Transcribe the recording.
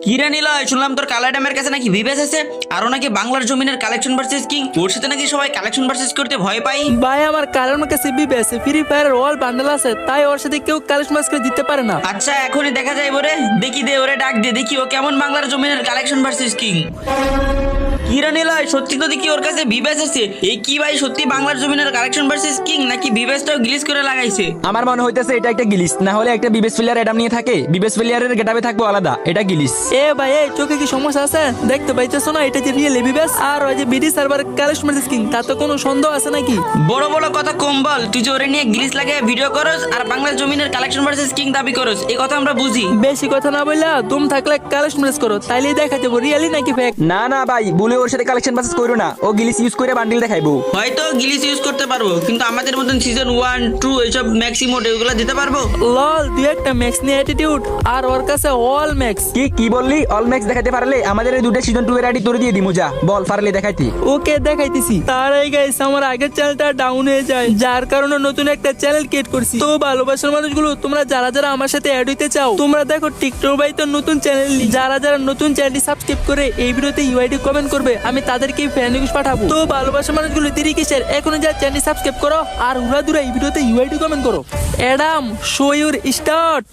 কিরে নিলয়, শুনলাম তোর কালা ড্যামের কাছে নাকি ভিভেস আছে, আরো নাকি বাংলার জমিনের কালেকশন ভার্সেস কিং, ওর সাথে নাকি সবাই কালেকশন ভার্সেস করতে ভয় পাই। ভাই আমার কারোর কাছে বিবেস ফ্রি ফায়ার অল বান্ডেল আছে, তাই ওর সাথে কেউ কালেকশন মাস করে দিতে পারে না। আচ্ছা এখনই দেখা যায় ওরে, দেখি দে ওরে ডাক দে, দেখি ও কেমন বাংলার জমিনের কালেকশন ভার্সেস কিং। কিরে নিলয়, সত্যি তো দেখি ওর কাছে ভিভেস আছে, এই কি ভাই সত্যি বাংলার জমিনের কালেকশন ভার্সেস কিং নাকি ভিভেসটাও গ্লিচ করে লাগাইছে? আমার মনে হইতেছে এটা একটা গিলিস, না হলে একটা বিবেস প্লেয়ার এডাম নিয়ে থাকে, বিবেস প্লেয়ারের গেটাবে থাকবো আলাদা, এটা গিলিস। এ ভাই এই চোখে কি সমস্যা আছে? দেখতে পাইতেছো না এটা যে রিয়েল বিবেস? আর ওই যে বিডি সার্ভার কালেকশন মাস কিং, তাতে কোনো সন্দেহ আছে নাকি? বড় বড় কথা কম বল, তুই যে ওরে নিয়ে গ্লিচ লাগিয়ে ভিডিও করস আর বাংলার জমিনের কালেকশন ভার্সেস কিং দাবি করস, এই কথা আমরা বুঝি। বেশি কথা না বললা তুম থাকলে কালেকশন মাস করো, তাইলেই দেখা যাবো রিয়েলি নাকি ফেক। না না ভাই, বলে ওর সাথে কালেকশন বাসেস করো না, ও গিলিস ইউজ করে বান্ডিল দেখাইবো। হয়তো গিলিস ইউজ করতে পারবো, কিন্তু আমাদের মতন সিজন 1, 2 এইসব ম্যাক্সিমোড এগুলো দিতে পারবো? লল দুই একটা ম্যাক্স নিয়ে অ্যাটিটিউড, আর ওর কাছে অল ম্যাক্স। কি বললি? অল ম্যাক্স দেখাতে পারলে আমাদের এই দুটো সিজন 2 এর আইডি তোরে দিয়ে দিমু, যা বল পারলে দেখাইতি। ওকে দেখাইতেছি। তার আগে গাইস আমার আগের চ্যানেলটা ডাউন হয়ে যায়, যার কারণে নতুন একটা চ্যানেল ক্রিয়েট করছি। তো ভালোবাসার মানুষগুলো তোমরা যারা যারা আমার সাথে অ্যাড হইতে চাও, তোমরা দেখো টিকটক ভাই তো নতুন চ্যানেল, যারা যারা নতুন চ্যানেলটি সাবস্ক্রাইব করে এই ভিডিওতে ইউআইডি কমেন্ট করবে, আমি তাদেরকে ফ্রেন্ড রিকোয়েস্ট পাঠাবো। তো ভালোবাসার মানুষগুলো দেরি কিসের, এখনই যা চ্যানেলটি সাবস্ক্রাইব করো আর হুড়াদুরা এই ভিডিওতে ইউআইডি কমেন্ট করো। Adam show your start.